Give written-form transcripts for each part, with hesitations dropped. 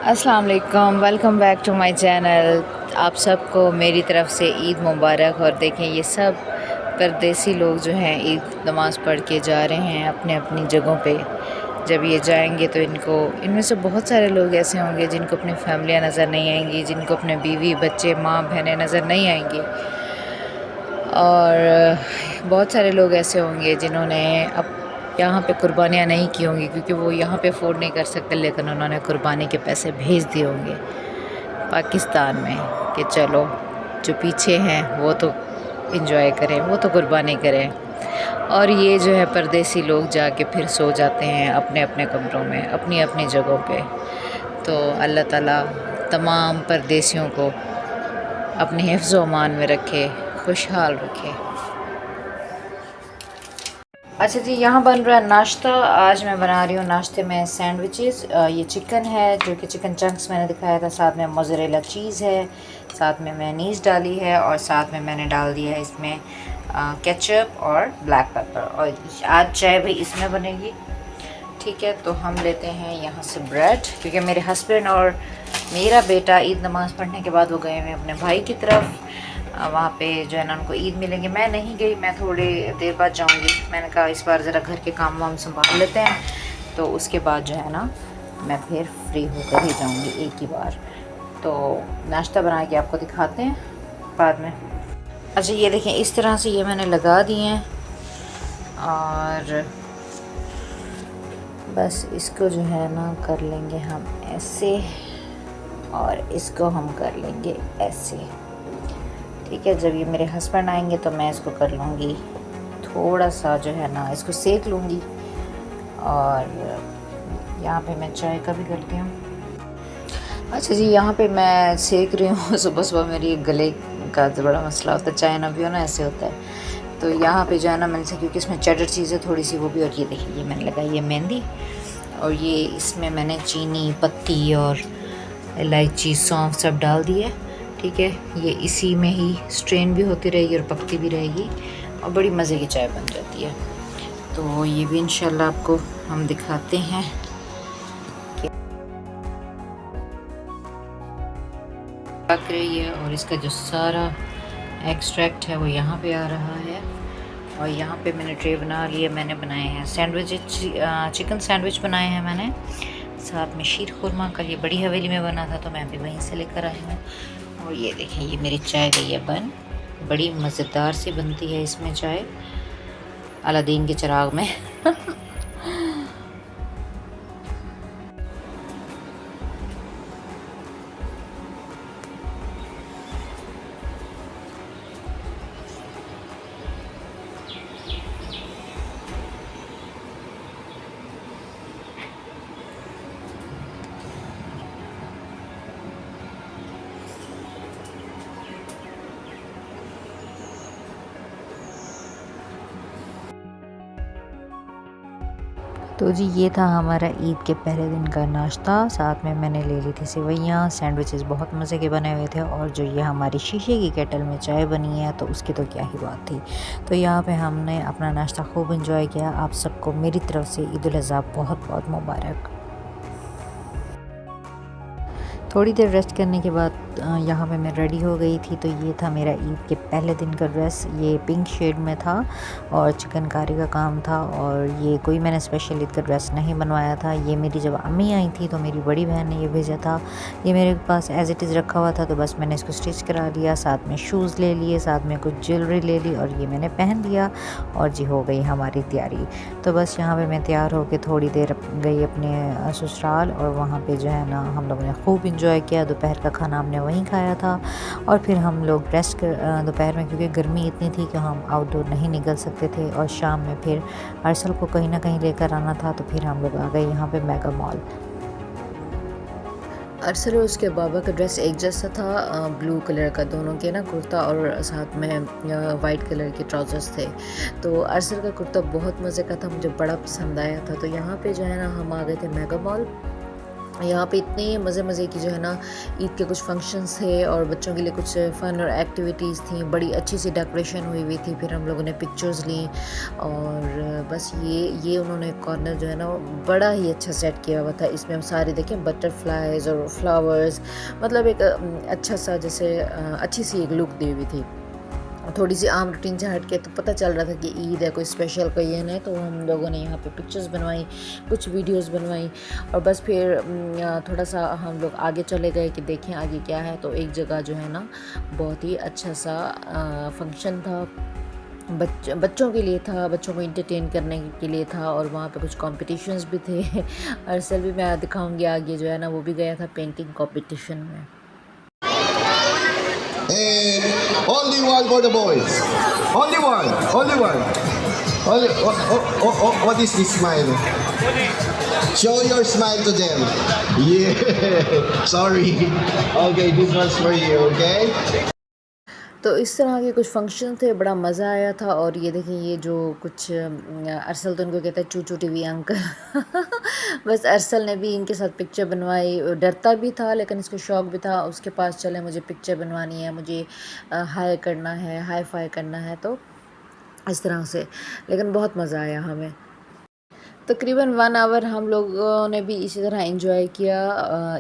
अस्सलाम वालेकुम, welcome back to my channel. आप सबको मेरी तरफ़ से ईद मुबारक। और देखें ये सब परदेसी लोग जो हैं ईद नमाज़ पढ़ के जा रहे हैं अपने अपनी जगहों पे। जब ये जाएंगे तो इनमें से बहुत सारे लोग ऐसे होंगे जिनको अपनी फैमिलियाँ नज़र नहीं आएंगी, जिनको अपने बीवी बच्चे माँ बहनें नज़र नहीं आएंगी। और बहुत सारे लोग ऐसे होंगे जिन्होंने अब यहाँ पे कुर्बानियाँ नहीं की होंगी क्योंकि वो यहाँ पे अफोर्ड नहीं कर सकते, लेकिन उन्होंने कुर्बानी के पैसे भेज दिए होंगे पाकिस्तान में कि चलो जो पीछे हैं वो तो इंजॉय करें, वो तो कुर्बानी करें। और ये जो है परदेसी लोग जाके फिर सो जाते हैं अपने अपने कमरों में, अपनी अपनी जगहों पे। तो अल्लाह ताला तमाम परदेसियों को अपने हिफ्ज़ व अमान में रखे, खुशहाल रखे। अच्छा जी, यहाँ बन रहा है नाश्ता। आज मैं बना रही हूँ नाश्ते में सैंडविचेस। ये चिकन है जो कि चिकन चंक्स मैंने दिखाया था, साथ में मोज़रेला चीज़ है, साथ में मेयोनीज़ डाली है और साथ में मैंने डाल दिया है इसमें केचप और ब्लैक पेपर। और आज चाय भी इसमें बनेगी। ठीक है, तो हम लेते हैं यहाँ से ब्रेड, क्योंकि मेरे हस्बैंड और मेरा बेटा ईद नमाज़ पढ़ने के बाद वो गए हुए अपने भाई की तरफ। वहाँ पे जो है ना उनको ईद मिलेंगे। मैं नहीं गई, मैं थोड़ी देर बाद जाऊँगी। मैंने कहा इस बार ज़रा घर के काम वाम संभाल लेते हैं, तो उसके बाद जो है ना मैं फिर फ्री होकर ही जाऊँगी एक ही बार। तो नाश्ता बना के आपको दिखाते हैं बाद में। अच्छा ये देखें, इस तरह से ये मैंने लगा दिए हैं और बस इसको जो है ना कर लेंगे हम ऐसे और इसको हम कर लेंगे ऐसे। ठीक है, जब ये मेरे हस्बैंड आएंगे तो मैं इसको कर लूँगी थोड़ा सा जो है ना, इसको सेक लूँगी। और यहाँ पे मैं चाय का भी करती हूँ। अच्छा जी, यहाँ पे मैं सेक रही हूँ। सुबह सुबह मेरी गले का तो बड़ा मसला होता है, चाय ना भी हो ना ऐसे होता है। तो यहाँ पे जो है ना मैंने से, क्योंकि इसमें चेडर चीज़ है थोड़ी सी वो भी। और ये देखिए ये मैंने लगाई है मेहंदी, और ये इसमें मैंने चीनी पत्ती और इलायची सौंफ सब डाल दी है। ठीक है, ये इसी में ही स्ट्रेन भी होती रहेगी और पकती भी रहेगी और बड़ी मज़े की चाय बन जाती है। तो ये भी इंशाल्लाह आपको हम दिखाते हैं। पक रही है और इसका जो सारा एक्सट्रैक्ट है वो यहाँ पे आ रहा है। और यहाँ पे मैंने ट्रे बना लिया। मैंने बनाए हैं सैंडविच, चिकन सैंडविच बनाए हैं मैंने, साथ में शीर खुरमा। कल ये बड़ी हवेली में बना था तो मैं भी वहीं से लेकर आई हूँ। और ये देखें, ये मेरी चाय गई है बन, बड़ी मज़ेदार सी बनती है इसमें चाय, अलादीन के चिराग में। तो जी ये था हमारा ईद के पहले दिन का नाश्ता। साथ में मैंने ले ली थी सेवइयाँ। सैंडविचेस बहुत मज़े के बने हुए थे। और जो ये हमारी शीशे की केटल में चाय बनी है तो उसकी तो क्या ही बात थी। तो यहाँ पे हमने अपना नाश्ता खूब इंजॉय किया। आप सबको मेरी तरफ़ से ईद उल अज़हा बहुत बहुत मुबारक। थोड़ी देर रेस्ट करने के बाद यहाँ पे मैं रेडी हो गई थी। तो ये था मेरा ईद के पहले दिन का ड्रेस। ये पिंक शेड में था और चिकनकारी का काम था। और ये कोई मैंने स्पेशल ईद का ड्रेस नहीं बनवाया था। ये मेरी जब अम्मी आई थी तो मेरी बड़ी बहन ने ये भेजा था। ये मेरे पास एज़ इट इज़ रखा हुआ था तो बस मैंने इसको स्टिच करा लिया। साथ में शूज़ ले लिए, साथ में कुछ ज्वेलरी ले ली और ये मैंने पहन लिया। और जी हो गई हमारी तैयारी। तो बस यहाँ पर मैं तैयार होकर थोड़ी देर गई अपने ससुराल। और वहाँ पर जो है ना हम लोगों ने खूब इंजॉय किया। दोपहर का खाना हमने वहीं खाया था। और फिर हम लोग रेस्ट कर दोपहर में, क्योंकि गर्मी इतनी थी कि हम आउटडोर नहीं निकल सकते थे। और शाम में फिर अरसल को कहीं ना कहीं लेकर आना था तो फिर हम लोग आ गए यहाँ पे मेगा मॉल। अरसल और उसके बाबा का ड्रेस एक जैसा था, ब्लू कलर का दोनों के ना कुर्ता और साथ में वाइट कलर के ट्राउज़र्स थे। तो अरसल का कुर्ता बहुत मज़े का था, मुझे बड़ा पसंद आया था। तो यहाँ पे जो है ना हम आ गए थे मेगा मॉल। यहाँ पे इतने मज़े मज़े की जो है ना ईद के कुछ फंक्शंस थे और बच्चों के लिए कुछ फ़न और एक्टिविटीज़ थी, बड़ी अच्छी सी डेकोरेशन हुई थी। फिर हम लोगों ने पिक्चर्स ली और बस ये उन्होंने कॉर्नर जो है ना वो बड़ा ही अच्छा सेट किया हुआ था। इसमें हम सारे देखें बटरफ्लाइज और फ्लावर्स, मतलब एक अच्छा सा जैसे अच्छी सी एक लुक दी हुई थी। थोड़ी सी आम रूटीन से हट के, तो पता चल रहा था कि ईद है, कोई स्पेशल ओकेजन है। तो हम लोगों ने यहाँ पे पिक्चर्स बनवाई, कुछ वीडियोस बनवाई और बस फिर थोड़ा सा हम लोग आगे चले गए कि देखें आगे क्या है। तो एक जगह जो है ना बहुत ही अच्छा सा फंक्शन था, बच्चों के लिए था, बच्चों को इंटरटेन करने के लिए था और वहाँ पे कुछ कॉम्पिटिशन्स भी थे। अरसल भी मैं दिखाऊंगी आगे जो है ना, वो भी गया था पेंटिंग कॉम्पिटिशन में। And only one for the boys. Only one. Only one. Only. What is this smile? Show your smile to them. Yeah. Sorry. Okay, this one's for you. Okay. तो इस तरह के कुछ फंक्शन थे, बड़ा मज़ा आया था। और ये देखिए ये जो कुछ अरसल तो उनको कहता है चूचू टीवी अंकल। बस अरसल ने भी इनके साथ पिक्चर बनवाई, डरता भी था लेकिन इसको शौक भी था। उसके पास चले मुझे पिक्चर बनवानी है, मुझे हाई करना है, हाई फाई करना है, तो इस तरह से। लेकिन बहुत मज़ा आया हमें। तकरीबन 1 आवर हम लोगों ने भी इसी तरह एंजॉय किया,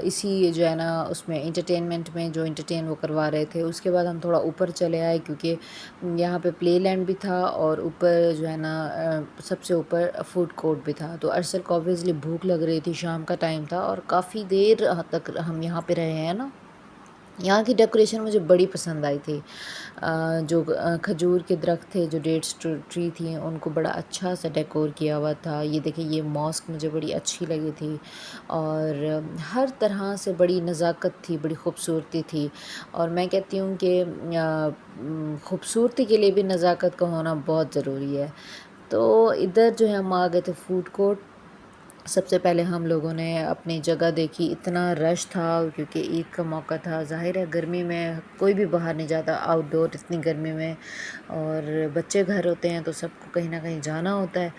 इसी जो है ना उसमें इंटरटेनमेंट में जो इंटरटेन वो करवा रहे थे। उसके बाद हम थोड़ा ऊपर चले आए क्योंकि यहाँ पे प्ले लैंड भी था और ऊपर जो है ना सबसे ऊपर फूड कोर्ट भी था। तो अरसल को ऑब्वियसली भूख लग रही थी, शाम का टाइम था और काफ़ी देर तक हम यहाँ पे रहे हैं ना। यहाँ की डेकोरेशन मुझे बड़ी पसंद आई थी। जो खजूर के दरख्त थे, जो डेट्स ट्री थी, उनको बड़ा अच्छा सा डेकोर किया हुआ था। ये देखिए ये मॉस्क मुझे बड़ी अच्छी लगी थी और हर तरह से बड़ी नज़ाकत थी, बड़ी खूबसूरती थी। और मैं कहती हूँ कि खूबसूरती के लिए भी नज़ाकत का होना बहुत ज़रूरी है। तो इधर जो है हम आ गए थे फूड कोर्ट। सबसे पहले हम लोगों ने अपनी जगह देखी, इतना रश था क्योंकि ईद का मौका था। ज़ाहिर है गर्मी में कोई भी बाहर नहीं जाता आउटडोर इतनी गर्मी में, और बच्चे घर होते हैं तो सबको कहीं ना कहीं जाना होता है।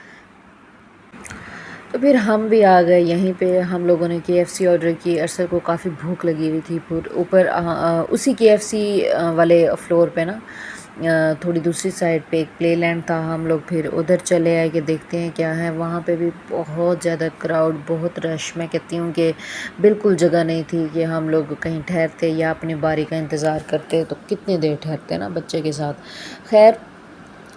तो फिर हम भी आ गए यहीं पे। हम लोगों ने KFC ऑर्डर की। अरसल को काफ़ी भूख लगी हुई थी। फिर ऊपर उसी KFC वाले फ्लोर पे ना थोड़ी दूसरी साइड पे एक प्ले लैंड था। हम लोग फिर उधर चले आए कि देखते हैं क्या है। वहाँ पे भी बहुत ज़्यादा क्राउड, बहुत रश। मैं कहती हूँ कि बिल्कुल जगह नहीं थी कि हम लोग कहीं ठहरते या अपनी बारी का इंतज़ार करते, तो कितनी देर ठहरते ना बच्चे के साथ। खैर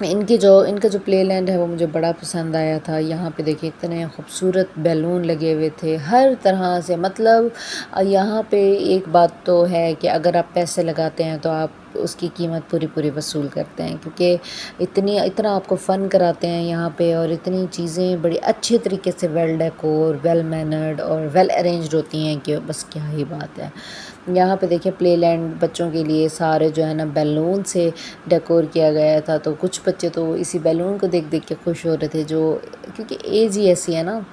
इनका जो प्ले लैंड है वो मुझे बड़ा पसंद आया था। यहाँ पे देखिए इतने खूबसूरत बैलून लगे हुए थे हर तरह से। मतलब यहाँ पे एक बात तो है कि अगर आप पैसे लगाते हैं तो आप उसकी कीमत पूरी पूरी वसूल करते हैं, क्योंकि इतना आपको फ़न कराते हैं यहाँ पे और इतनी चीज़ें बड़ी अच्छे तरीके से वेल डेकोर, वेल मैनर्ड और वेल अरेंज्ड होती हैं कि बस क्या ही बात है। यहाँ पे देखिए प्ले लैंड बच्चों के लिए सारे जो है ना बैलून से डेकोर किया गया था। तो कुछ बच्चे तो इसी बैलून को देख देख के खुश हो रहे थे, जो क्योंकि एज ही ऐसी है ना।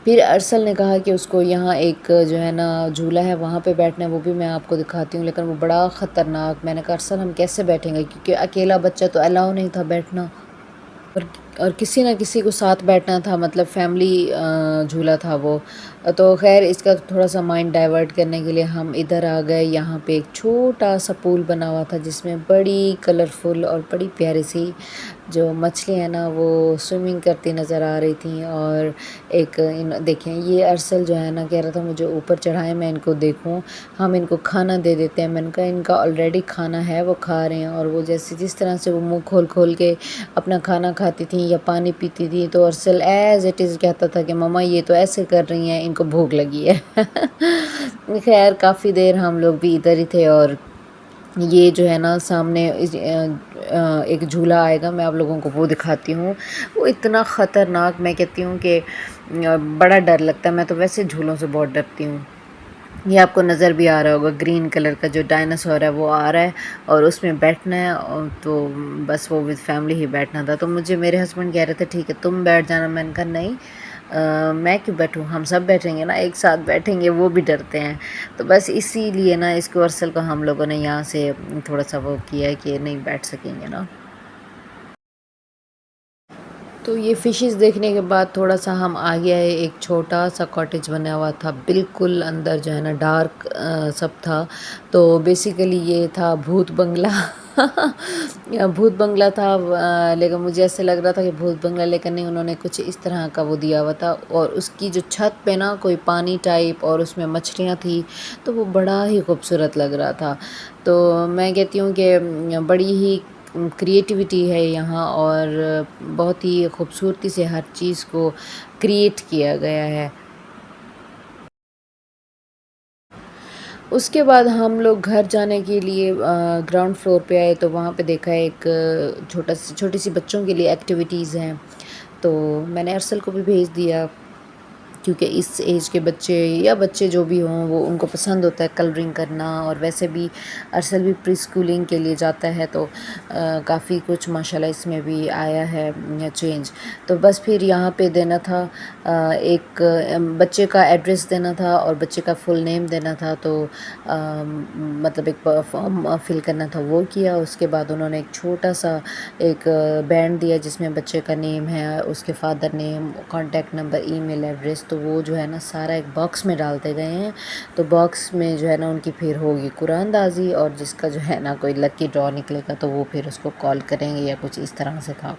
फिर अरसल ने कहा कि उसको यहाँ एक जो है ना झूला है वहाँ पे बैठना है, वो भी मैं आपको दिखाती हूँ, लेकिन वो बड़ा ख़तरनाक। मैंने कहा अरसल हम कैसे बैठेंगे, क्योंकि अकेला बच्चा तो अलाउ नहीं था बैठना और और किसी ना किसी को साथ बैठना था, मतलब फैमिली झूला था वो। तो खैर इसका थोड़ा सा माइंड डाइवर्ट करने के लिए हम इधर आ गए। यहाँ पे एक छोटा सा पूल बना हुआ था जिसमें बड़ी कलरफुल और बड़ी प्यारी सी जो मछली है ना वो स्विमिंग करती नज़र आ रही थी। और एक देखें ये अरसल जो है ना कह रहा था मुझे ऊपर चढ़ाएं, मैं इनको देखूं, हम इनको खाना दे देते हैं। मैंने कहा इनका ऑलरेडी खाना है, वो खा रहे हैं। और वो जैसे जिस तरह से वो मुंह खोल खोल के अपना खाना खाती थी या पानी पीती थी, तो अरसल एज़ इट इज़ कहता था कि मम्मा ये तो ऐसे कर रही हैं, इनको भूख लगी है। खैर काफ़ी देर हम लोग भी इधर ही थे। और ये जो है ना सामने एक झूला आएगा, मैं आप लोगों को वो दिखाती हूँ। वो इतना ख़तरनाक, मैं कहती हूँ कि बड़ा डर लगता है। मैं तो वैसे झूलों से बहुत डरती हूँ। ये आपको नज़र भी आ रहा होगा, ग्रीन कलर का जो डायनासोर है वो आ रहा है और उसमें बैठना है। और तो बस वो विद फैमिली ही बैठना था। तो मुझे मेरे हस्बैंड कह रहे थे ठीक है तुम बैठ जाना। मैंने कहा नहीं, मैं क्यों बैठूं, हम सब बैठेंगे ना, एक साथ बैठेंगे। वो भी डरते हैं। तो बस इसीलिए ना इसको अरसल को हम लोगों ने यहाँ से थोड़ा सा वो किया है कि नहीं बैठ सकेंगे ना। तो ये फ़िशेस देखने के बाद थोड़ा-सा हम आगे आए, एक छोटा-सा कॉटेज बना हुआ था, बिल्कुल अंदर जो है ना डार्क सब था। तो बेसिकली ये था भूत बंगला। भूत बंगला था, लेकिन मुझे ऐसे लग रहा था कि भूत बंगला, लेकिन नहीं, उन्होंने कुछ इस तरह का वो दिया हुआ था और उसकी जो छत पे ना कोई पानी टाइप और उसमें मछलियाँ थी, तो वो बड़ा ही खूबसूरत लग रहा था। तो मैं कहती हूँ कि बड़ी ही क्रिएटिविटी है यहाँ और बहुत ही खूबसूरती से हर चीज़ को क्रिएट किया गया है। उसके बाद हम लोग घर जाने के लिए ग्राउंड फ्लोर पे आए, तो वहाँ पे देखा एक छोटी सी बच्चों के लिए एक्टिविटीज़ हैं। तो मैंने अरसल को भी भेज दिया, क्योंकि इस एज के बच्चे या बच्चे जो भी हों, वो उनको पसंद होता है कलरिंग करना। और वैसे भी अरसल भी प्री स्कूलिंग के लिए जाता है, तो काफ़ी कुछ माशाल्लाह इसमें भी आया है चेंज। तो बस फिर यहाँ पे देना था, एक बच्चे का एड्रेस देना था और बच्चे का फुल नेम देना था। तो मतलब एक फॉर्म फिल करना था, वो किया। उसके बाद उन्होंने एक छोटा सा एक बैंड दिया जिसमें बच्चे का नेम है, उसके father name, contact number, email address. तो वो जो है ना सारा एक बॉक्स में डालते गए हैं। तो बॉक्स में जो है ना उनकी फिर होगी कुरानदाजी, और जिसका जो है ना कोई लकी ड्रॉ निकलेगा तो वो फिर उसको कॉल करेंगे या कुछ इस तरह से था।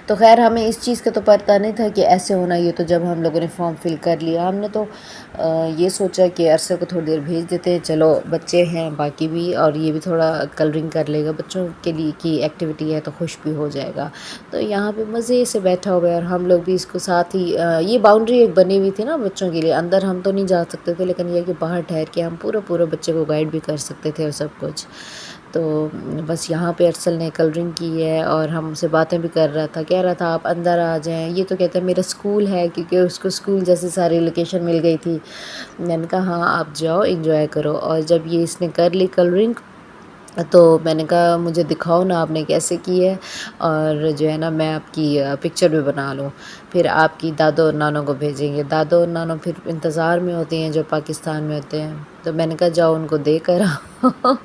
तो ख़ैर हमें इस चीज़ का तो पता नहीं था कि ऐसे होना। ये तो जब हम लोगों ने फॉर्म फिल कर लिया, हमने तो ये सोचा कि अरसा को थोड़ी देर भेज देते हैं, चलो बच्चे हैं बाकी भी, और ये भी थोड़ा कलरिंग कर लेगा, बच्चों के लिए की एक्टिविटी है तो खुश भी हो जाएगा। तो यहाँ पे मज़े से बैठा हुआ है और हम लोग भी इसको साथ ही ये बाउंड्री एक बनी हुई थी ना बच्चों के लिए, अंदर हम तो नहीं जा सकते थे, लेकिन ये कि बाहर ठहर के हम पूरा बच्चे को गाइड भी कर सकते थे और सब कुछ। तो बस यहाँ पे अरसल ने कलरिंग की है और हमसे बातें भी कर रहा था, कह रहा था आप अंदर आ जाएं। ये तो कहता है मेरा स्कूल है, क्योंकि उसको स्कूल जैसी सारी लोकेशन मिल गई थी। मैंने कहा हाँ आप जाओ एंजॉय करो। और जब ये इसने कर ली कलरिंग, तो मैंने कहा मुझे दिखाओ ना आपने कैसे की है, और जो है ना मैं आपकी पिक्चर भी बना लूँ, फिर आपकी दादो और नानों को भेजेंगे। दादो और नानों फिर इंतज़ार में होती हैं जो पाकिस्तान में होते हैं। तो मैंने कहा जाओ उनको दे कर आओ।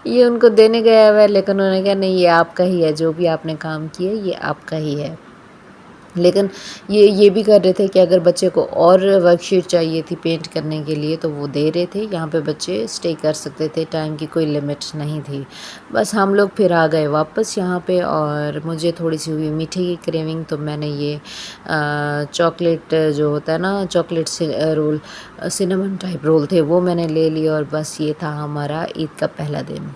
ये उनको देने गया हुआ है, लेकिन उन्होंने कहा नहीं ये आपका ही है, जो भी आपने काम किया ये आपका ही है। लेकिन ये भी कर रहे थे कि अगर बच्चे को और वर्कशीट चाहिए थी पेंट करने के लिए तो वो दे रहे थे। यहाँ पे बच्चे स्टे कर सकते थे, टाइम की कोई लिमिट नहीं थी। बस हम लोग फिर आ गए वापस यहाँ पे, और मुझे थोड़ी सी हुई मीठे की क्रेविंग, तो मैंने ये चॉकलेट जो होता है ना, चॉकलेट से रोल, सिनेमन टाइप रोल थे, वो मैंने ले लिए। और बस ये था हमारा ईद का पहला दिन।